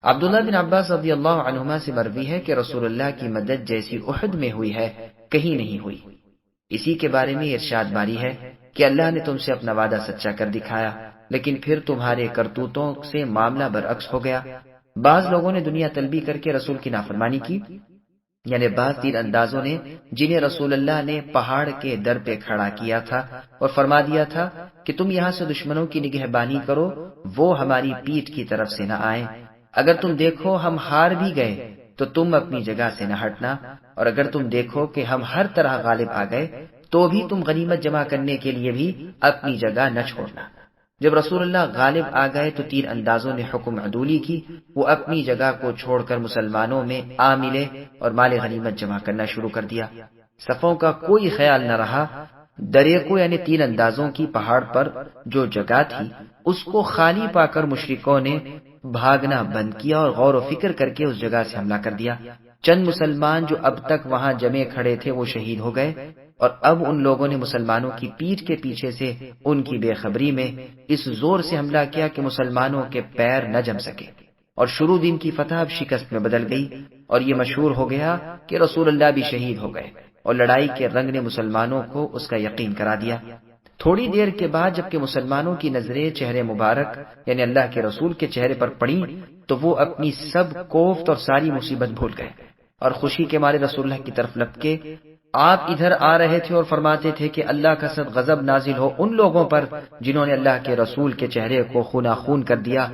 عبداللہ بن عباس رضی اللہ عنہما سے مروی ہے کہ رسول اللہ کی مدد جیسی احد میں ہوئی ہے کہیں نہیں ہوئی۔ اسی کے بارے میں ارشاد باری ہے کہ اللہ نے تم سے اپنا وعدہ سچا کر دکھایا، لیکن پھر تمہارے کرتوتوں سے معاملہ برعکس ہو گیا۔ بعض لوگوں نے دنیا طلبی کر کے رسول کی نافرمانی کی، یعنی بعض تیر اندازوں نے جنہیں رسول اللہ نے پہاڑ کے در پہ کھڑا کیا تھا اور فرما دیا تھا کہ تم یہاں سے دشمنوں کی نگہبانی کرو، وہ ہماری پیٹھ کی طرف سے نہ آئیں۔ اگر تم دیکھو ہم ہار بھی گئے تو تم اپنی جگہ سے نہ ہٹنا، اور اگر تم دیکھو کہ ہم ہر طرح غالب آ گئے تو بھی تم غنیمت جمع کرنے کے لیے بھی اپنی جگہ نہ چھوڑنا۔ جب رسول اللہ غالب آ گئے تو تیر اندازوں نے حکم عدولی کی، وہ اپنی جگہ کو چھوڑ کر مسلمانوں میں آ ملے اور مال غنیمت جمع کرنا شروع کر دیا۔ صفوں کا کوئی خیال نہ رہا۔ دریقوں یعنی تیر اندازوں کی پہاڑ پر جو جگہ تھی اس کو خالی پا کر مشرکوں نے بھاگنا بند کیا اور غور و فکر کر کے اس جگہ سے حملہ کر دیا۔ چند مسلمان جو اب تک وہاں جمے کھڑے تھے وہ شہید ہو گئے، اور اب ان لوگوں نے مسلمانوں کی پیٹھ کے پیچھے سے ان کی بے خبری میں اس زور سے حملہ کیا کہ مسلمانوں کے پیر نہ جم سکے، اور شروع دن کی فتح اب شکست میں بدل گئی، اور یہ مشہور ہو گیا کہ رسول اللہ بھی شہید ہو گئے، اور لڑائی کے رنگ نے مسلمانوں کو اس کا یقین کرا دیا۔ تھوڑی دیر کے بعد جبکہ مسلمانوں کی نظریں چہرے مبارک یعنی اللہ کے رسول کے چہرے پر پڑیں تو وہ اپنی سب کوفت اور ساری مصیبت بھول گئے، اور خوشی کے مارے رسول اللہ کی طرف لپکے۔ آپ ادھر آ رہے تھے اور فرماتے تھے کہ اللہ کا سخت غضب نازل ہو ان لوگوں پر جنہوں نے اللہ کے رسول کے چہرے کو خونا خون کر دیا،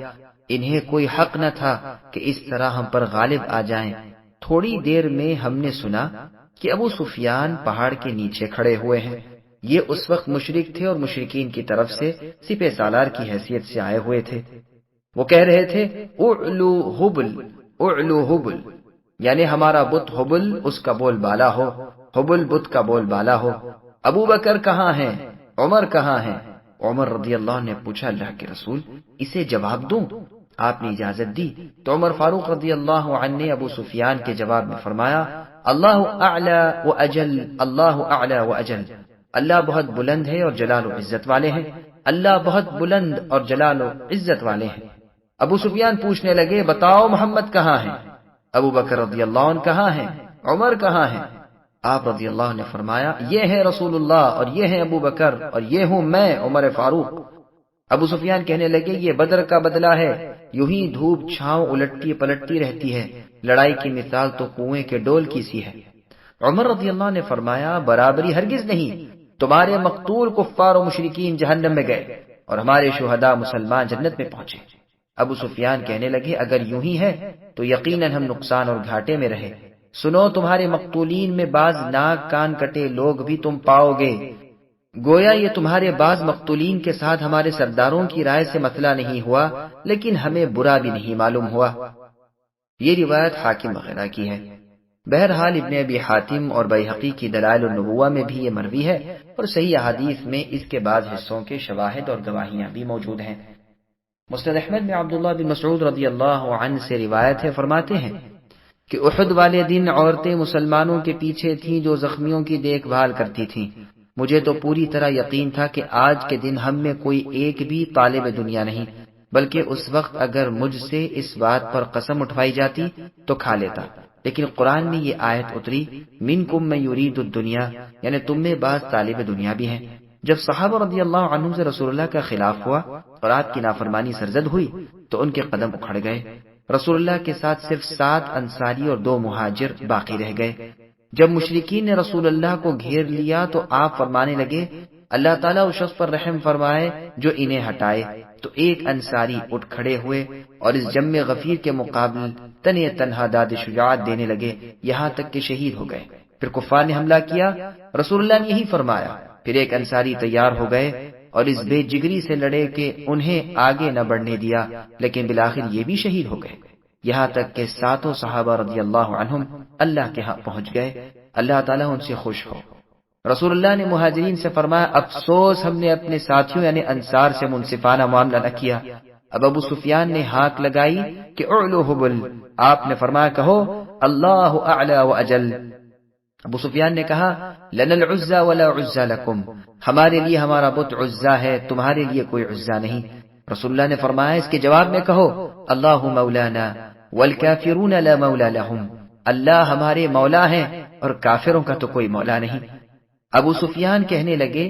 انہیں کوئی حق نہ تھا کہ اس طرح ہم پر غالب آ جائیں۔ تھوڑی دیر میں ہم نے سنا کہ ابو سفیان پہاڑ کے نیچے کھڑے ہوئے ہیں۔ یہ اس وقت مشرک تھے اور مشرکین کی طرف سے سپہ سالار کی حیثیت سے آئے ہوئے تھے۔ وہ کہہ رہے تھے اعلو حبل اعلو حبل، یعنی ہمارا بت حبل اس کا بول بالا ہو، حبل بت کا بول بالا ہو۔ ابو بکر کہاں ہیں؟ عمر کہاں ہیں؟ عمر رضی اللہ عنہ نے پوچھا اللہ کے رسول اسے جواب دوں؟ آپ نے اجازت دی تو عمر فاروق رضی اللہ عنہ نے ابو سفیان کے جواب میں فرمایا اللہ اعلی و اجل، اللہ اعلی و اجل، اللہ بہت بلند ہے اور جلال و عزت والے ہیں، اللہ بہت بلند اور جلال و عزت والے ہیں۔ ابو سفیان پوچھنے لگے بتاؤ محمد کہاں ہیں؟ ابو بکر رضی اللہ عنہ کہاں ہیں؟ عمر کہاں ہیں؟ آپ رضی اللہ عنہ نے فرمایا یہ ہے رسول اللہ اور یہ ہے ابو بکر اور یہ ہوں میں عمر فاروق۔ ابو سفیان کہنے لگے یہ بدر کا بدلہ ہے، یوں ہی دھوپ چھاؤں الٹتی پلٹتی رہتی ہے، لڑائی کی مثال تو کنویں کے ڈول کی سی ہے۔ عمر رضی اللہ عنہ نے فرمایا برابری ہرگز نہیں، تمہارے مقتول کفار و مشرکین جہنم میں گئے اور ہمارے شہداء مسلمان جنت میں پہنچے۔ ابو سفیان کہنے لگے اگر یوں ہی ہے تو یقیناً ہم نقصان اور گھاٹے میں رہے۔ سنو تمہارے مقتولین میں بعض ناک کان کٹے لوگ بھی تم پاؤ گے، گویا یہ تمہارے بعض مقتولین کے ساتھ ہمارے سرداروں کی رائے سے مسئلہ نہیں ہوا، لیکن ہمیں برا بھی نہیں معلوم ہوا۔ یہ روایت حاکم وغیرہ کی ہے۔ بہرحال ابن ابی حاتم اور بیہقی کی دلائل النبوہ میں بھی یہ مروی ہے، اور صحیح احادیث میں اس کے بعض حصوں کے شواہد اور گواہیاں بھی موجود ہیں۔ مسند احمد میں عبداللہ بن مسعود رضی اللہ عنہ سے روایت ہے، فرماتے ہیں کہ احد والے دن عورتیں مسلمانوں کے پیچھے تھیں جو زخمیوں کی دیکھ بھال کرتی تھیں۔ مجھے تو پوری طرح یقین تھا کہ آج کے دن ہم میں کوئی ایک بھی طالب دنیا نہیں، بلکہ اس وقت اگر مجھ سے اس بات پر قسم اٹھوائی جاتی تو کھا لیتا، لیکن قرآن میں یہ آیت اتری منکم من یرید الدنیا، یعنی تم میں بعض طالب دنیا بھی ہیں۔ جب صحابہ رضی اللہ عنہم سے رسول اللہ کا خلاف ہوا اور آپ کی نافرمانی سرزد ہوئی تو ان کے قدم اکھڑ گئے۔ رسول اللہ کے ساتھ صرف 7 انصاری اور 2 مہاجر باقی رہ گئے۔ جب مشرکین نے رسول اللہ کو گھیر لیا تو آپ فرمانے لگے اللہ تعالیٰ اس شخص پر رحم فرمائے جو انہیں ہٹائے، تو ایک انصاری اٹھ کھڑے ہوئے اور اس جم غفیر کے مقابل تنے تنہا داد شجاعت دینے لگے یہاں تک کہ شہید ہو گئے۔ پھر کفار نے حملہ کیا، رسول اللہ نے یہی فرمایا، پھر ایک انصاری تیار ہو گئے اور اس بے جگری سے لڑے کہ انہیں آگے نہ بڑھنے دیا، لیکن بالآخر یہ بھی شہید ہو گئے، یہاں تک کہ 7 صحابہ رضی اللہ عنہم اللہ کے ہاں پہنچ گئے، اللہ تعالیٰ ان سے خوش ہو۔ رسول اللہ نے مہاجرین سے فرمایا افسوس ہم نے اپنے ساتھیوں یعنی انصار سے منصفانہ معاملہ نہ کیا۔ اب ابو سفیان نے ہانک لگائی کہ اعلو حبل، آپ نے فرمایا کہو اللہ اعلی و اجل۔ ابو سفیان نے کہا لنا العزى ولا عزى لكم، ہمارے لیے ہمارا بت عزا ہے، تمہارے لیے کوئی عزا نہیں۔ رسول اللہ نے فرمایا اس کے جواب میں کہو اللہ مولانا والکافرون لا مولا لهم، اللہ ہمارے مولا ہیں اور کافروں کا تو کوئی مولا نہیں۔ ابو سفیان کہنے لگے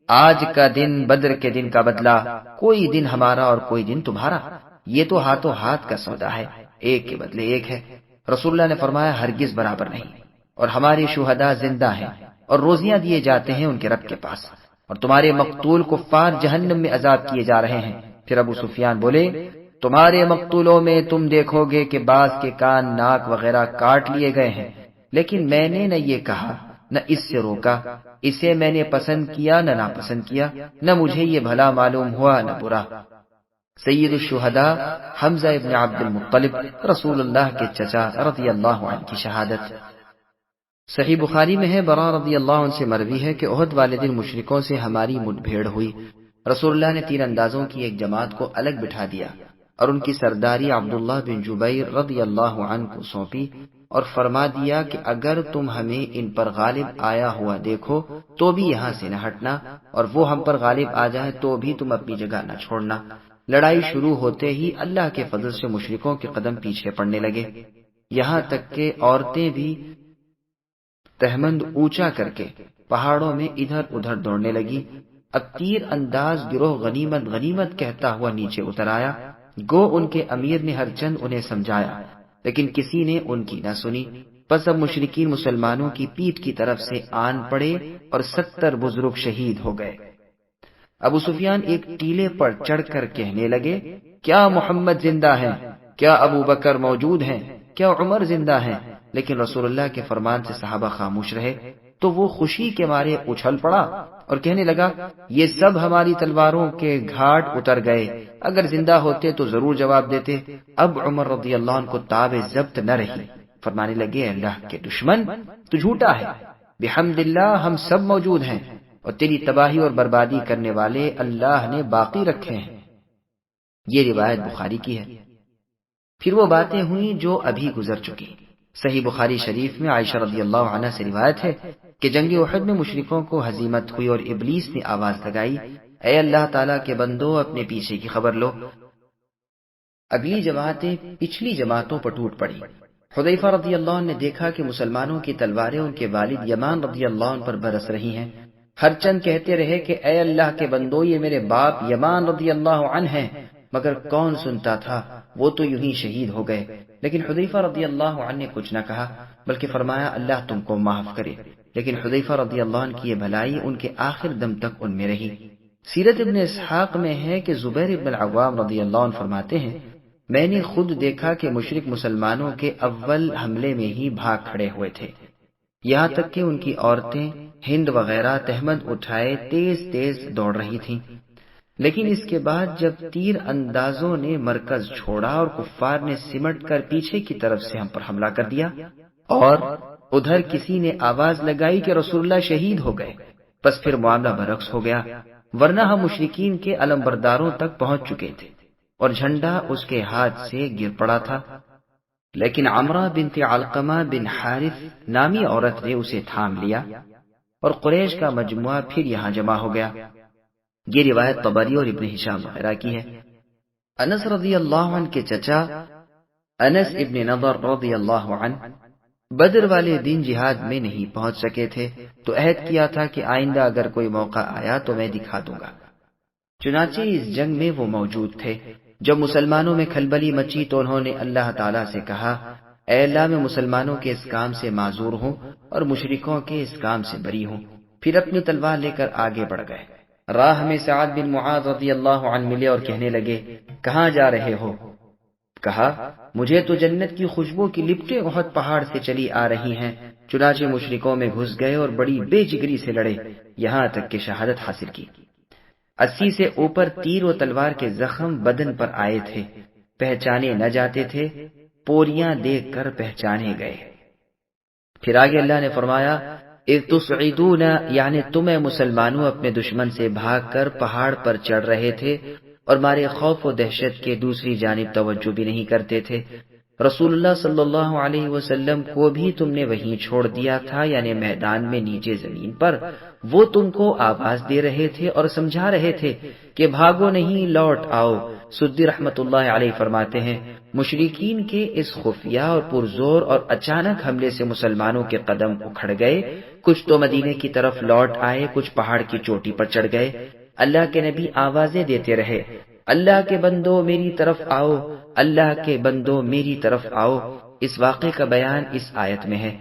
آج کا دن بدر کے دن کا بدلہ، کوئی دن ہمارا اور کوئی دن تمہارا، یہ تو ہاتھوں ہاتھ کا سودا ہے، ایک کے بدلے ایک ہے۔ رسول اللہ نے فرمایا ہرگز برابر نہیں، اور ہمارے شہداء زندہ ہیں اور روزیاں دیے جاتے ہیں ان کے رب کے پاس، اور تمہارے مقتول کفار جہنم میں عذاب کیے جا رہے ہیں۔ پھر ابو سفیان بولے تمہارے مقتولوں میں تم دیکھو گے کہ بعض کے کان ناک وغیرہ کاٹ لیے گئے ہیں، لیکن میں نے نہ یہ کہا نہ اس سے روکا، اسے میں نے پسند کیا نہ ناپسند کیا، نہ مجھے یہ بھلا معلوم ہوا نہ برا۔ سید الشہداء حمزہ ابن عبد المطلب رسول اللہ کے چچا رضی اللہ عنہ کی شہادت۔ صحیح بخاری میں ہے براء رضی اللہ عنہ سے مروی ہے کہ احد والے دن مشرکوں سے ہماری مٹ بھیڑ ہوئی، رسول اللہ نے تیر اندازوں کی ایک جماعت کو الگ بٹھا دیا اور ان کی سرداری عبداللہ بن جبیر رضی اللہ عنہ کو سونپی اور فرما دیا کہ اگر تم ہمیں ان پر غالب آیا ہوا دیکھو تو بھی یہاں سے نہ ہٹنا، اور وہ ہم پر غالب آ جائے تو بھی تم اپنی جگہ نہ چھوڑنا۔ لڑائی شروع ہوتے ہی اللہ کے فضل سے مشرکوں کے قدم پیچھے پڑنے لگے، یہاں تک کہ عورتیں بھی تہمند اونچا کر کے پہاڑوں میں ادھر ادھر دوڑنے لگی۔ اب تیر انداز گروہ غنیمت غنیمت کہتا ہوا نیچے اتر آیا، گو ان کے امیر نے ہر چند انہیں سمجھایا لیکن کسی نے ان کی نہ سنی۔ پس اب مشرکین مسلمانوں کی پیٹھ کی طرف سے آن پڑے اور 70 بزرگ شہید ہو گئے۔ ابو سفیان ایک ٹیلے پر چڑھ کر کہنے لگے کیا محمد زندہ ہیں؟ کیا ابو بکر موجود ہیں؟ کیا عمر زندہ ہیں؟ لیکن رسول اللہ کے فرمان سے صحابہ خاموش رہے، تو وہ خوشی کے مارے اچھل پڑا اور کہنے لگا یہ سب ہماری تلواروں کے گھاٹ اتر گئے، اگر زندہ ہوتے تو ضرور جواب دیتے۔ اب عمر رضی اللہ عنہ کو تاب ضبط نہ رہی، فرمانے لگے اللہ کے دشمن تو جھوٹا ہے، بحمد اللہ ہم سب موجود ہیں اور تیری تباہی اور بربادی کرنے والے اللہ نے باقی رکھے ہیں۔ یہ روایت بخاری کی ہے۔ پھر وہ باتیں ہوئیں جو ابھی گزر چکی۔ صحیح بخاری شریف میں عائشہ رضی اللہ عنہ سے روایت ہے کہ جنگ احد میں مشرکوں کو ہزیمت ہوئی اور ابلیس نے آواز لگائی اے اللہ تعالیٰ کے بندو اپنے پیچھے کی خبر لو۔ اگلی جماعتیں پچھلی جماعتوں پر ٹوٹ پڑی۔ حذیفہ رضی اللہ عنہ نے دیکھا کہ مسلمانوں کی تلواریں ان کے والد یمان رضی اللہ عنہ پر برس رہی ہیں۔ ہر چند کہتے رہے کہ اے اللہ کے بندو یہ میرے باپ یمان رضی اللہ عنہ ہیں، مگر کون سنتا تھا، وہ تو یوں ہی شہید ہو گئے۔ لیکن حذیفہ رضی اللہ عنہ نے کچھ نہ کہا بلکہ فرمایا اللہ تم کو معاف کرے۔ لیکن حذیفہ رضی اللہ عنہ کی یہ بھلائی ان کے آخر دم تک ان میں رہی۔ سیرت ابن اسحاق میں ہے کہ زبیر ابن العوام رضی اللہ عنہ فرماتے ہیں میں نے خود دیکھا کہ مشرک مسلمانوں کے اول حملے میں ہی بھاگ کھڑے ہوئے تھے، یہاں تک کہ ان کی عورتیں ہند وغیرہ تہمد اٹھائے تیز تیز دوڑ رہی تھیں۔ لیکن اس کے بعد جب تیر اندازوں نے مرکز چھوڑا اور کفار نے سمٹ کر پیچھے کی طرف سے ہم پر حملہ کر دیا اور ادھر کسی نے آواز لگائی کہ رسول اللہ شہید ہو گئے، پس پھر معاملہ برعکس ہو گیا، ورنہ ہم مشرکین کے علمبرداروں تک پہنچ چکے تھے اور جھنڈا اس کے ہاتھ سے گر پڑا تھا، لیکن عمرہ بنت علقمہ بن حارث نامی عورت نے اسے تھام لیا اور قریش کا مجموعہ پھر یہاں جمع ہو گیا۔ یہ روایت طبری اور ابن ہشام وغیرہ کی ہے۔ انس رضی اللہ عنہ کے چچا انس ابن نضر رضی اللہ عنہ بدر والے دن جہاد میں نہیں پہنچ سکے تھے، تو عہد کیا تھا کہ آئندہ اگر کوئی موقع آیا تو میں دکھا دوں گا۔ چنانچہ اس جنگ میں وہ موجود تھے۔ جب مسلمانوں میں کھلبلی مچی تو انہوں نے اللہ تعالیٰ سے کہا اے اللہ میں مسلمانوں کے اس کام سے معذور ہوں اور مشرکوں کے اس کام سے بری ہوں۔ پھر اپنی تلوار لے کر آگے بڑھ گئے۔ راہ میں سعد بن معاذ رضی اللہ عنہ ملے اور کہنے لگے کہاں جا رہے ہو؟ کہا مجھے تو جنت کی خوشبو کی لپٹیں احد پہاڑ سے چلی آ رہی ہیں۔ چنانچہ مشرکوں میں گھس گئے اور بڑی بے جگری سے لڑے یہاں تک کہ شہادت حاصل کی۔ 80 سے اوپر تیر و تلوار کے زخم بدن پر آئے تھے، پہچانے نہ جاتے تھے، پوریاں دیکھ کر پہچانے گئے۔ پھر آگے اللہ نے فرمایا اذ تصعدون، یعنی تمہیں مسلمانوں اپنے دشمن سے بھاگ کر پہاڑ پر چڑھ رہے تھے اور مارے خوف و دہشت کے دوسری جانب توجہ بھی نہیں کرتے تھے۔ رسول اللہ صلی اللہ علیہ وسلم کو بھی تم نے وہیں چھوڑ دیا تھا، یعنی میدان میں نیچے زمین پر۔ وہ تم کو آواز دے رہے تھے اور سمجھا رہے تھے کہ بھاگو نہیں، لوٹ آؤ۔ سدی رحمت اللہ علیہ فرماتے ہیں، مشرکین کے اس خفیہ اور پرزور اور اچانک حملے سے مسلمانوں کے قدم اکھڑ گئے۔ کچھ تو مدینے کی طرف لوٹ آئے، کچھ پہاڑ کی چوٹی پر چڑھ گئے۔ اللہ کے نبی آوازیں دیتے رہے، اللہ کے بندو میری طرف آؤ، اللہ کے بندو میری طرف آؤ۔ اس واقعے کا بیان اس آیت میں ہے۔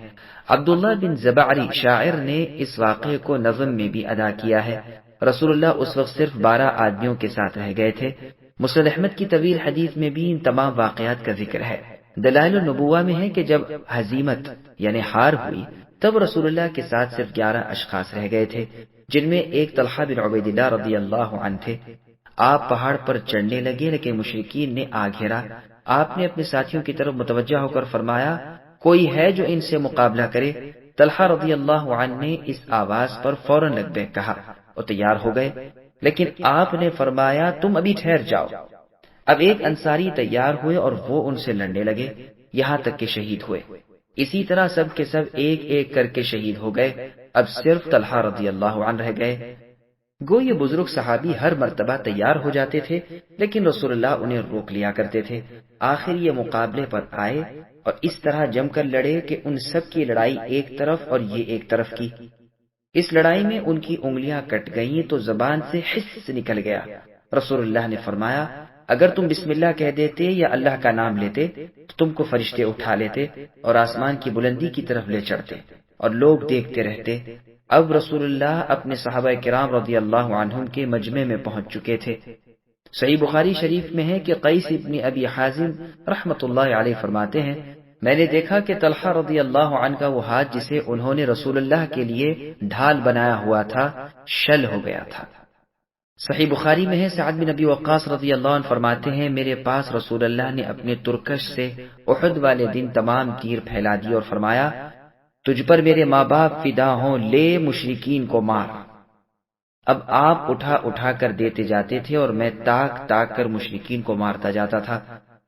عبداللہ بن زبعری شاعر نے اس واقعے کو نظم میں بھی ادا کیا ہے۔ رسول اللہ اس وقت صرف 12 آدمیوں کے ساتھ رہ گئے تھے۔ مسند احمد کی طویل حدیث میں بھی ان تمام واقعات کا ذکر ہے۔ دلائل النبوہ میں ہے کہ جب ہزیمت یعنی ہار ہوئی تب رسول اللہ کے ساتھ صرف 11 اشخاص رہ گئے تھے، جن میں ایک طلحہ بن عبید اللہ رضی اللہ عنہ تھے۔ آپ پہاڑ پر چڑھنے لگے لیکن مشرکین نے آ گھیرا۔ آپ نے اپنے ساتھیوں کی طرف متوجہ ہو کر فرمایا، کوئی ہے جو ان سے مقابلہ کرے؟ طلحہ رضی اللہ عنہ نے اس آواز پر فوراً لبیک کہا اور تیار ہو گئے، لیکن آپ نے فرمایا تم ابھی ٹھہر جاؤ۔ اب ایک انصاری تیار ہوئے اور وہ ان سے لڑنے لگے یہاں تک کہ شہید ہوئے۔ اسی طرح سب کے سب ایک ایک کر کے شہید ہو گئے۔ اب صرف طلحہ رضی اللہ عنہ رہ گئے۔ گو یہ بزرگ صحابی ہر مرتبہ تیار ہو جاتے تھے لیکن رسول اللہ انہیں روک لیا کرتے تھے۔ آخر یہ مقابلے پر آئے اور اس طرح جم کر لڑے کہ ان سب کی لڑائی ایک طرف اور یہ ایک طرف کی۔ اس لڑائی میں ان کی انگلیاں کٹ گئیں تو زبان سے حس نکل گیا۔ رسول اللہ نے فرمایا، اگر تم بسم اللہ کہہ دیتے یا اللہ کا نام لیتے تو تم کو فرشتے اٹھا لیتے اور آسمان کی بلندی کی طرف لے چڑھتے اور لوگ دیکھتے رہتے۔ اب رسول اللہ اپنے صحابہ کرام رضی اللہ عنہم کے مجمع میں پہنچ چکے تھے۔ صحیح بخاری شریف میں ہے کہ قیس ابن ابی حازم رحمت اللہ علیہ فرماتے ہیں، میں نے دیکھا کہ طلحہ رضی اللہ عنہ کا وہ ہاتھ جسے انہوں نے رسول اللہ کے لیے ڈھال بنایا ہوا تھا شل ہو گیا تھا۔ صحیح بخاری میں ہے سعد بن ابی وقاص رضی اللہ عنہ فرماتے ہیں، میرے پاس رسول اللہ نے اپنے ترکش سے احد والے دن تمام تیر پھیلا دی اور فرمایا، تجھ پر میرے ماں باپ فدا ہوں، لے مشرکین کو مار۔ اب آپ اٹھا اٹھا کر دیتے جاتے تھے اور میں تاک تاک کر مشرکین کو مارتا جاتا تھا۔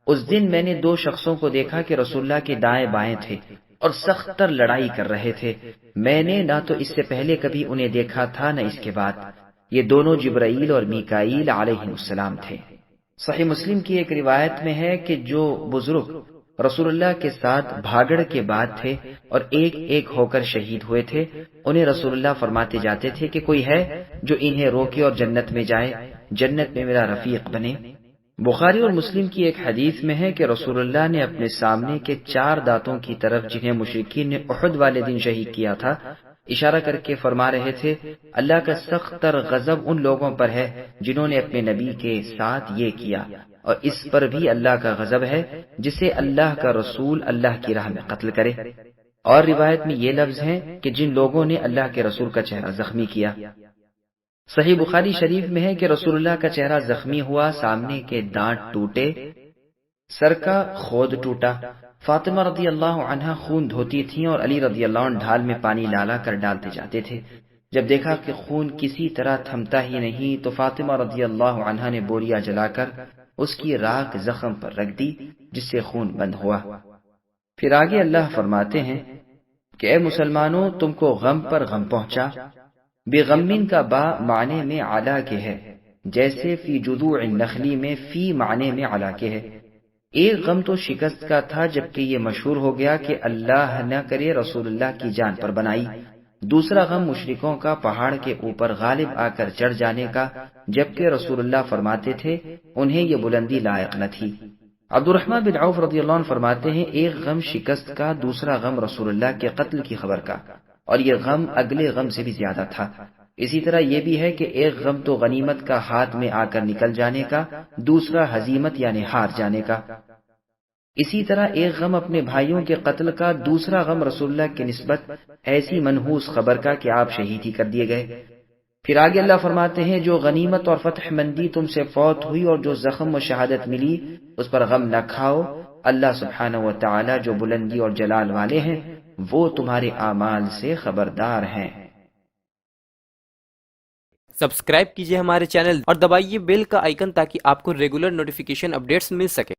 اس دن میں نے 2 شخصوں کو دیکھا کہ رسول اللہ کے دائیں بائیں تھے اور سخت تر لڑائی کر رہے تھے۔ میں نے نہ تو اس سے پہلے کبھی انہیں دیکھا تھا نہ اس کے بعد۔ یہ دونوں جبرائیل اور میکائیل علیہ السلام تھے۔ صحیح مسلم کی ایک روایت میں ہے کہ جو بزرگ رسول اللہ کے ساتھ بھاگڑ کے بعد تھے اور ایک ایک ہو کر شہید ہوئے تھے، انہیں رسول اللہ فرماتے جاتے تھے کہ کوئی ہے جو انہیں روکے اور جنت میں جائے، جنت میں میرا رفیق بنے۔ بخاری اور مسلم کی ایک حدیث میں ہے کہ رسول اللہ نے اپنے سامنے کے 4 دانتوں کی طرف جنہیں مشرکین نے احد والے دن شہید کیا تھا اشارہ کر کے فرما رہے تھے، اللہ کا سخت تر غضب ان لوگوں پر ہے جنہوں نے اپنے نبی کے ساتھ یہ کیا، اور اس پر بھی اللہ کا غضب ہے جسے اللہ کا رسول اللہ کی راہ میں قتل کرے۔ اور روایت میں یہ لفظ ہیں کہ جن لوگوں نے اللہ کے رسول کا چہرہ زخمی کیا۔ صحیح بخاری شریف میں ہے کہ رسول اللہ کا چہرہ زخمی ہوا، سامنے کے دانت ٹوٹے، سر کا خود ٹوٹا۔ فاطمہ رضی اللہ عنہا خون دھوتی تھیں اور علی رضی اللہ عنہ ڈھال میں پانی لالا کر ڈالتے جاتے تھے۔ جب دیکھا کہ خون کسی طرح تھمتا ہی نہیں تو فاطمہ رضی اللہ عنہا نے بوریا جلا کر اس کی راکھ زخم پر رکھ دی جس سے خون بند ہوا۔ پھر آگے اللہ فرماتے ہیں کہ اے مسلمانوں، تم کو غم پر غم پہنچا۔ بغمن کا با معنی میں علا کے ہے، جیسے فی جذوع النخلی میں فی معنی میں علا کے ہے۔ ایک غم تو شکست کا تھا جبکہ یہ مشہور ہو گیا کہ اللہ نہ کرے رسول اللہ کی جان پر بنائی۔ دوسرا غم مشرکوں کا پہاڑ کے اوپر غالب آ کر چڑھ جانے کا، جبکہ رسول اللہ فرماتے تھے انہیں یہ بلندی لائق نہ تھی۔ عبد الرحمن بن عوف رضی اللہ عنہ فرماتے ہیں، ایک غم شکست کا، دوسرا غم رسول اللہ کے قتل کی خبر کا، اور یہ غم اگلے غم سے بھی زیادہ تھا۔ اسی طرح یہ بھی ہے کہ ایک غم تو غنیمت کا ہاتھ میں آ کر نکل جانے کا، دوسرا ہزیمت یعنی ہار جانے کا۔ اسی طرح ایک غم اپنے بھائیوں کے قتل کا، دوسرا غم رسول اللہ کی نسبت ایسی منحوس خبر کا کہ آپ شہید ہی کر دیے گئے۔ پھر آگے اللہ فرماتے ہیں، جو غنیمت اور فتح مندی تم سے فوت ہوئی اور جو زخم و شہادت ملی اس پر غم نہ کھاؤ، اللہ سبحانہ و تعالی جو بلندی اور جلال والے ہیں وہ تمہارے اعمال سے خبردار ہیں۔ سبسکرائب کیجئے ہمارے چینل اور دبائیے بیل کا آئیکن تاکہ آپ کو ریگولر نوٹیفیکیشن اپڈیٹس مل سکے۔